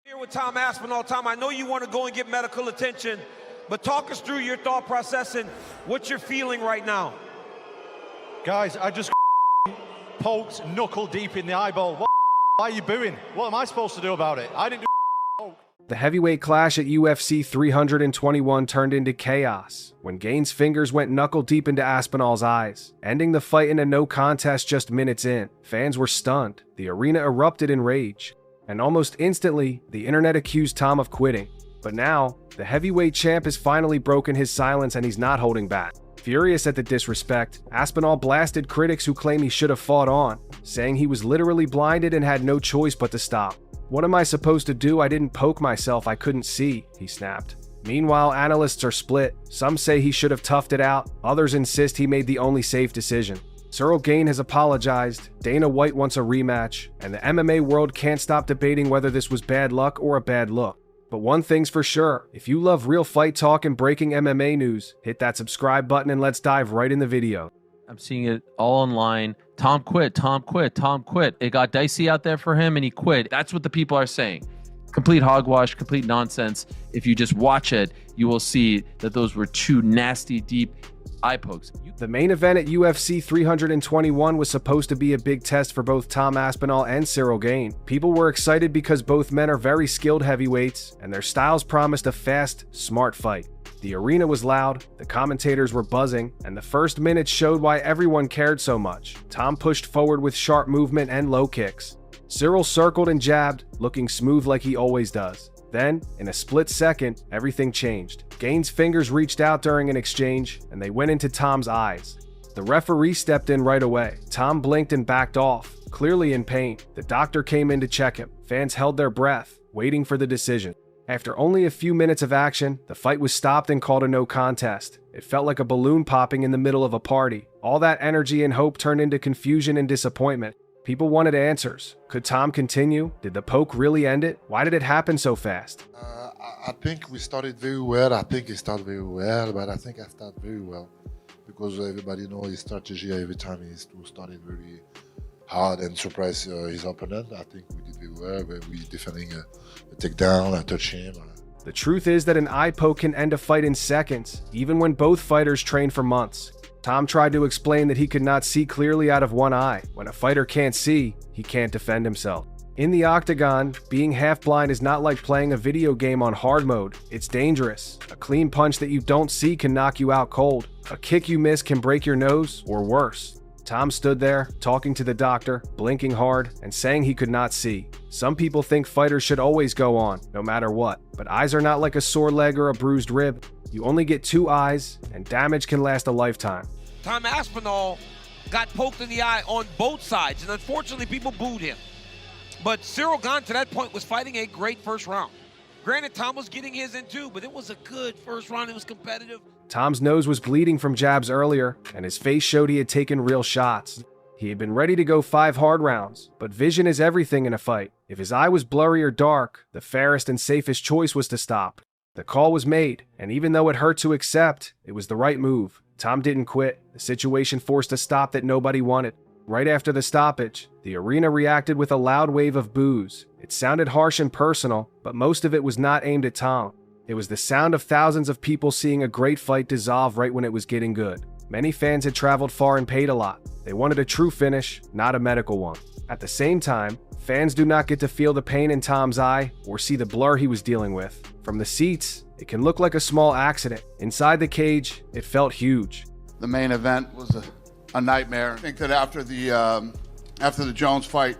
Here with Tom Aspinall. Tom, I know you want to go and get medical attention, but talk us through your thought process and what you're feeling right now. Guys, I just poked knuckle deep in the eyeball. Why are you booing? What am I supposed to do about it? I didn't do poke. The heavyweight clash at UFC 321 turned into chaos when Gane's fingers went knuckle deep into Aspinall's eyes, ending the fight in a no contest just minutes in. Fans were stunned. The arena erupted in rage. And almost instantly, the internet accused Tom of quitting. But now, the heavyweight champ has finally broken his silence and he's not holding back. Furious at the disrespect, Aspinall blasted critics who claim he should have fought on, saying he was literally blinded and had no choice but to stop. "What am I supposed to do? I didn't poke myself, I couldn't see," he snapped. Meanwhile, analysts are split. Some say he should have toughed it out, others insist he made the only safe decision. Ciryl Gane has apologized, Dana White wants a rematch, and the MMA world can't stop debating whether this was bad luck or a bad look. But one thing's for sure, if you love real fight talk and breaking MMA news, hit that subscribe button and let's dive right in the video. I'm seeing it all online. Tom quit, Tom quit, Tom quit. It got dicey out there for him and he quit. That's what the people are saying. Complete hogwash, complete nonsense. If you just watch it, you will see that those were two nasty, deep eye pokes. The main event at UFC 321 was supposed to be a big test for both Tom Aspinall and Ciryl Gane. People were excited because both men are very skilled heavyweights, and their styles promised a fast, smart fight. The arena was loud, the commentators were buzzing, and the first minutes showed why everyone cared so much. Tom pushed forward with sharp movement and low kicks. Ciryl circled and jabbed, looking smooth like he always does. Then, in a split second, everything changed. Gane's fingers reached out during an exchange, and they went into Tom's eyes. The referee stepped in right away. Tom blinked and backed off, clearly in pain. The doctor came in to check him. Fans held their breath, waiting for the decision. After only a few minutes of action, the fight was stopped and called a no contest. It felt like a balloon popping in the middle of a party. All that energy and hope turned into confusion and disappointment. People wanted answers. Could Tom continue? Did the poke really end it? Why did it happen so fast? I think we started very well. I think he started very well, but I think I started very well because everybody knows his strategy every time he started very hard and surprise his opponent. I think we did very well. We defending a takedown, a touch him. The truth is that an eye poke can end a fight in seconds, even when both fighters train for months. Tom tried to explain that he could not see clearly out of one eye. When a fighter can't see, he can't defend himself. In the octagon, being half-blind is not like playing a video game on hard mode. It's dangerous. A clean punch that you don't see can knock you out cold. A kick you miss can break your nose, or worse. Tom stood there, talking to the doctor, blinking hard, and saying he could not see. Some people think fighters should always go on, no matter what. But eyes are not like a sore leg or a bruised rib. You only get two eyes, and damage can last a lifetime. Tom Aspinall got poked in the eye on both sides, and unfortunately people booed him. But Ciryl Gane to that point was fighting a great first round. Granted, Tom was getting his in too, but it was a good first round. It was competitive. Tom's nose was bleeding from jabs earlier, and his face showed he had taken real shots. He had been ready to go 5 hard rounds, but vision is everything in a fight. If his eye was blurry or dark, the fairest and safest choice was to stop. The call was made, and even though it hurt to accept, it was the right move. Tom didn't quit. The situation forced a stop that nobody wanted. Right after the stoppage, the arena reacted with a loud wave of boos. It sounded harsh and personal, but most of it was not aimed at Tom. It was the sound of thousands of people seeing a great fight dissolve right when it was getting good. Many fans had traveled far and paid a lot. They wanted a true finish, not a medical one. At the same time, fans do not get to feel the pain in Tom's eye or see the blur he was dealing with. From the seats, it can look like a small accident. Inside the cage, it felt huge. The main event was a nightmare. I think that after the Jones fight,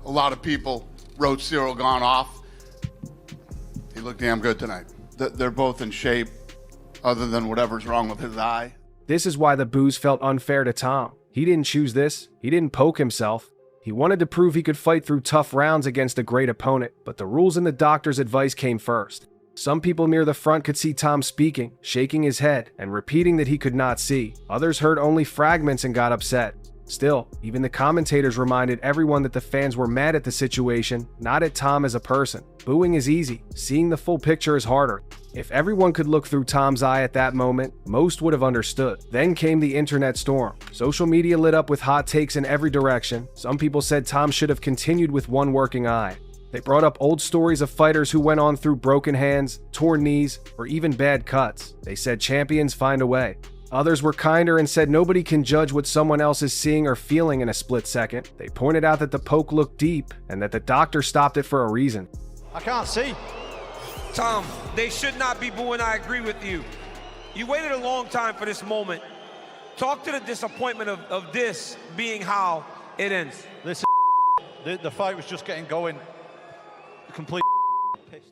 a lot of people wrote Ciryl Gane off. He looked damn good tonight. They're both in shape, other than whatever's wrong with his eye. This is why the boos felt unfair to Tom. He didn't choose this. He didn't poke himself. He wanted to prove he could fight through tough rounds against a great opponent, but the rules and the doctor's advice came first. Some people near the front could see Tom speaking, shaking his head, and repeating that he could not see. Others heard only fragments and got upset. Still, even the commentators reminded everyone that the fans were mad at the situation, not at Tom as a person. Booing is easy. Seeing the full picture is harder. If everyone could look through Tom's eye at that moment, most would have understood. Then came the internet storm. Social media lit up with hot takes in every direction. Some people said Tom should have continued with one working eye. They brought up old stories of fighters who went on through broken hands, torn knees, or even bad cuts. They said champions find a way. Others were kinder and said nobody can judge what someone else is seeing or feeling in a split second. They pointed out that the poke looked deep and that the doctor stopped it for a reason. I can't see. Tom, they should not be booing. I agree with you. You waited a long time for this moment. Talk to the disappointment of this being how it ends. This the fight was just getting going. Complete.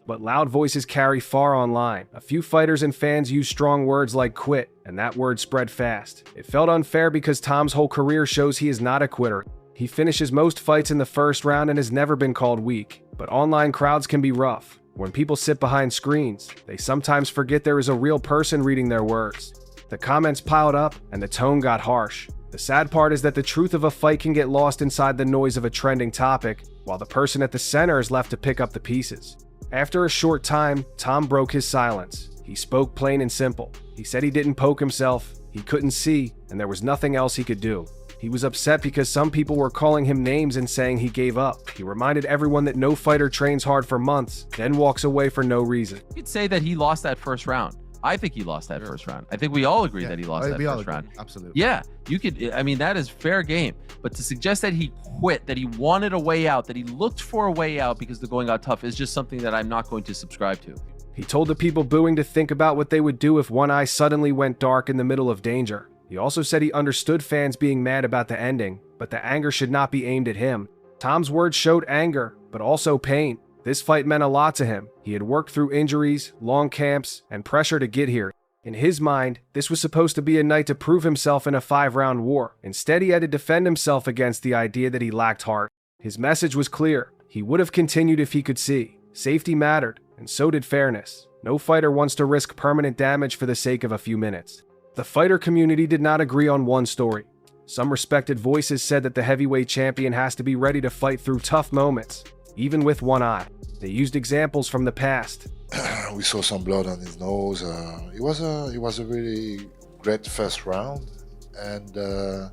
But loud voices carry far online. A few fighters and fans use strong words like quit, and that word spread fast. It felt unfair because Tom's whole career shows he is not a quitter. He finishes most fights in the first round and has never been called weak. But online crowds can be rough. When people sit behind screens, they sometimes forget there is a real person reading their words. The comments piled up, and the tone got harsh. The sad part is that the truth of a fight can get lost inside the noise of a trending topic, while the person at the center is left to pick up the pieces. After a short time, Tom broke his silence. He spoke plain and simple. He said he didn't poke himself, he couldn't see, and there was nothing else he could do. He was upset because some people were calling him names and saying he gave up. He reminded everyone that no fighter trains hard for months, then walks away for no reason. You could say that he lost that first round. I think he lost that first round. I think we all agree that he lost that first round. Absolutely. Yeah, you could, I mean, that is fair game. But to suggest that he quit, that he wanted a way out, that he looked for a way out because the going got tough is just something that I'm not going to subscribe to. He told the people booing to think about what they would do if one eye suddenly went dark in the middle of danger. He also said he understood fans being mad about the ending, but the anger should not be aimed at him. Tom's words showed anger, but also pain. This fight meant a lot to him. He had worked through injuries, long camps, and pressure to get here. In his mind, this was supposed to be a night to prove himself in a 5-round war. Instead, he had to defend himself against the idea that he lacked heart. His message was clear. He would have continued if he could see. Safety mattered, and so did fairness. No fighter wants to risk permanent damage for the sake of a few minutes. The fighter community did not agree on one story. Some respected voices said that the heavyweight champion has to be ready to fight through tough moments, even with one eye. They used examples from the past. We saw some blood on his nose. It was a really great first round, and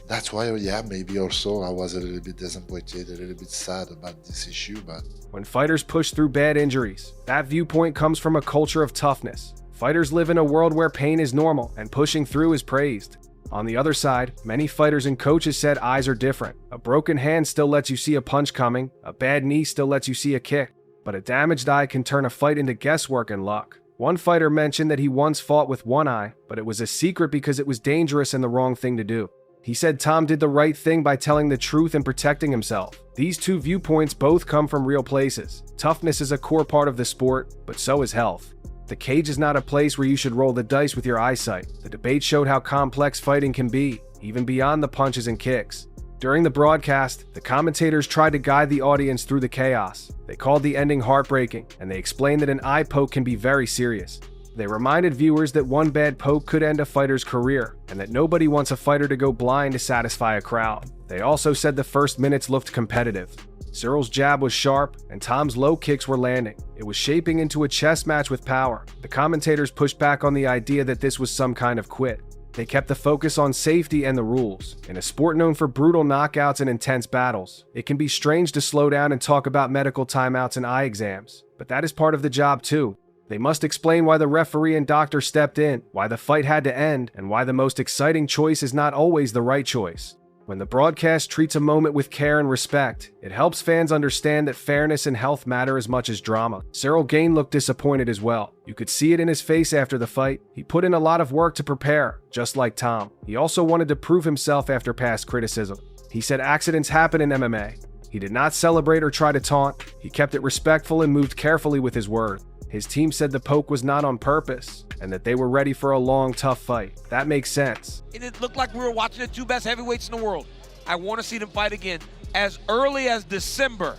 that's why, yeah, maybe also I was a little bit disappointed, a little bit sad about this issue. But when fighters push through bad injuries, that viewpoint comes from a culture of toughness. Fighters live in a world where pain is normal and pushing through is praised. On the other side, many fighters and coaches said eyes are different. A broken hand still lets you see a punch coming, a bad knee still lets you see a kick, but a damaged eye can turn a fight into guesswork and luck. One fighter mentioned that he once fought with one eye, but it was a secret because it was dangerous and the wrong thing to do. He said Tom did the right thing by telling the truth and protecting himself. These two viewpoints both come from real places. Toughness is a core part of the sport, but so is health. The cage is not a place where you should roll the dice with your eyesight. The debate showed how complex fighting can be, even beyond the punches and kicks. During the broadcast, the commentators tried to guide the audience through the chaos. They called the ending heartbreaking, and they explained that an eye poke can be very serious. They reminded viewers that one bad poke could end a fighter's career, and that nobody wants a fighter to go blind to satisfy a crowd. They also said the first minutes looked competitive. Cyryl's jab was sharp, and Tom's low kicks were landing. It was shaping into a chess match with power. The commentators pushed back on the idea that this was some kind of quit. They kept the focus on safety and the rules. In a sport known for brutal knockouts and intense battles, it can be strange to slow down and talk about medical timeouts and eye exams. But that is part of the job too. They must explain why the referee and doctor stepped in, why the fight had to end, and why the most exciting choice is not always the right choice. When the broadcast treats a moment with care and respect, it helps fans understand that fairness and health matter as much as drama. Ciryl Gane looked disappointed as well. You could see it in his face after the fight. He put in a lot of work to prepare, just like Tom. He also wanted to prove himself after past criticism. He said accidents happen in MMA. He did not celebrate or try to taunt. He kept it respectful and moved carefully with his word. His team said the poke was not on purpose, and that they were ready for a long, tough fight. That makes sense. It looked like we were watching the two best heavyweights in the world. I want to see them fight again as early as December,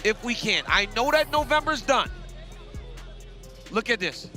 if we can. I know that November's done. Look at this.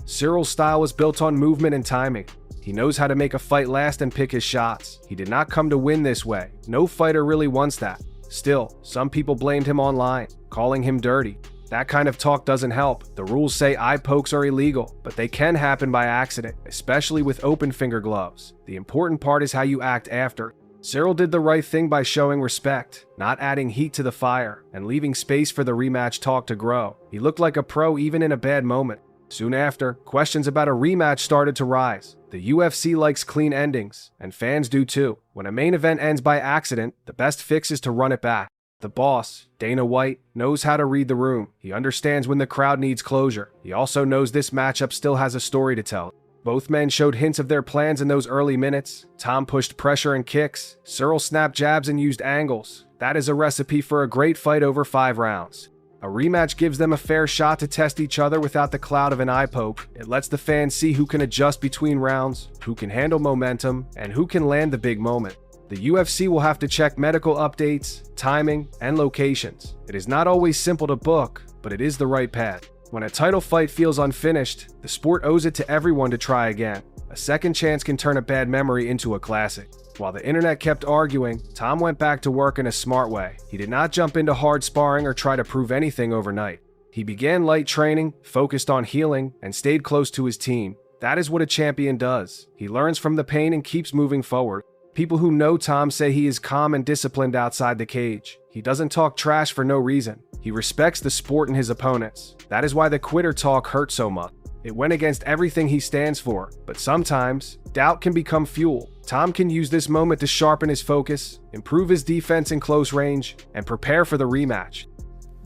Cyryl's style was built on movement and timing. He knows how to make a fight last and pick his shots. He did not come to win this way. No fighter really wants that. Still, some people blamed him online, calling him dirty. That kind of talk doesn't help. The rules say eye pokes are illegal, but they can happen by accident, especially with open finger gloves. The important part is how you act after. Ciryl did the right thing by showing respect, not adding heat to the fire, and leaving space for the rematch talk to grow. He looked like a pro even in a bad moment. Soon after, questions about a rematch started to rise. The UFC likes clean endings, and fans do too. When a main event ends by accident, the best fix is to run it back. The boss, Dana White, knows how to read the room. He understands when the crowd needs closure. He also knows this matchup still has a story to tell. Both men showed hints of their plans in those early minutes. Tom pushed pressure and kicks. Ciryl snapped jabs and used angles. That is a recipe for a great fight over 5 rounds. A rematch gives them a fair shot to test each other without the cloud of an eye poke. It lets the fans see who can adjust between rounds, who can handle momentum, and who can land the big moment. The UFC will have to check medical updates, timing, and locations. It is not always simple to book, but it is the right path. When a title fight feels unfinished, the sport owes it to everyone to try again. A second chance can turn a bad memory into a classic. While the internet kept arguing, Tom went back to work in a smart way. He did not jump into hard sparring or try to prove anything overnight. He began light training, focused on healing, and stayed close to his team. That is what a champion does. He learns from the pain and keeps moving forward. People who know Tom say he is calm and disciplined outside the cage. He doesn't talk trash for no reason. He respects the sport and his opponents. That is why the quitter talk hurt so much. It went against everything he stands for, but sometimes, doubt can become fuel. Tom can use this moment to sharpen his focus, improve his defense in close range, and prepare for the rematch.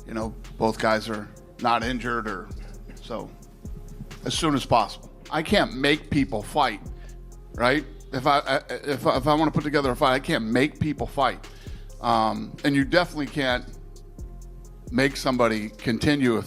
You know, both guys are not injured, or so as soon as possible. I can't make people fight, right? If I want to put together a fight, I can't make people fight. And you definitely can't make somebody continue if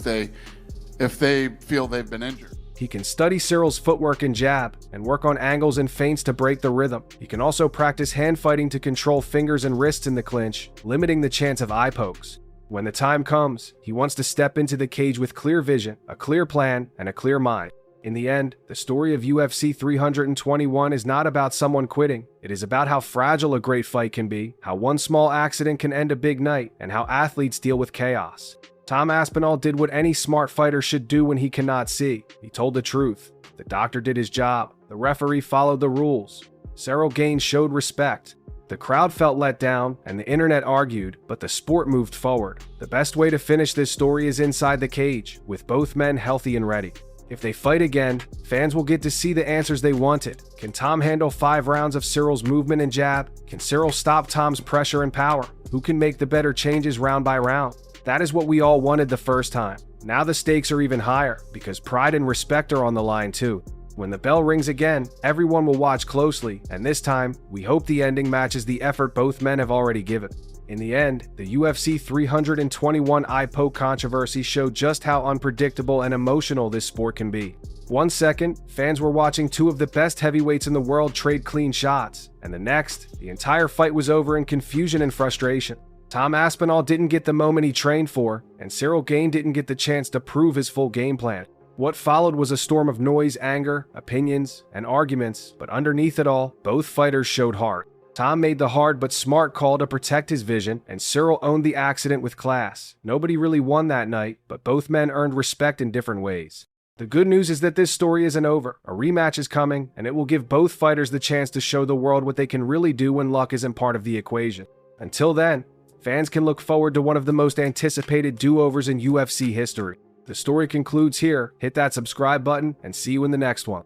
they feel they've been injured. He can study Ciryl's footwork and jab, and work on angles and feints to break the rhythm. He can also practice hand fighting to control fingers and wrists in the clinch, limiting the chance of eye pokes. When the time comes, he wants to step into the cage with clear vision, a clear plan, and a clear mind. In the end, the story of UFC 321 is not about someone quitting. It is about how fragile a great fight can be, how one small accident can end a big night, and how athletes deal with chaos. Tom Aspinall did what any smart fighter should do when he cannot see. He told the truth. The doctor did his job. The referee followed the rules. Ciryl Gane showed respect. The crowd felt let down, and the internet argued, but the sport moved forward. The best way to finish this story is inside the cage, with both men healthy and ready. If they fight again, fans will get to see the answers they wanted. Can Tom handle 5 rounds of Ciryl's movement and jab? Can Ciryl stop Tom's pressure and power? Who can make the better changes round by round? That is what we all wanted the first time. Now the stakes are even higher, because pride and respect are on the line too. When the bell rings again, everyone will watch closely, and this time, we hope the ending matches the effort both men have already given. In the end, the UFC 321 eye poke controversy showed just how unpredictable and emotional this sport can be. 1 second, fans were watching 2 of the best heavyweights in the world trade clean shots, and the next, the entire fight was over in confusion and frustration. Tom Aspinall didn't get the moment he trained for, and Ciryl Gane didn't get the chance to prove his full game plan. What followed was a storm of noise, anger, opinions, and arguments, but underneath it all, both fighters showed heart. Tom made the hard but smart call to protect his vision, and Ciryl owned the accident with class. Nobody really won that night, but both men earned respect in different ways. The good news is that this story isn't over. A rematch is coming, and it will give both fighters the chance to show the world what they can really do when luck isn't part of the equation. Until then, fans can look forward to one of the most anticipated do-overs in UFC history. The story concludes here. Hit that subscribe button and see you in the next one.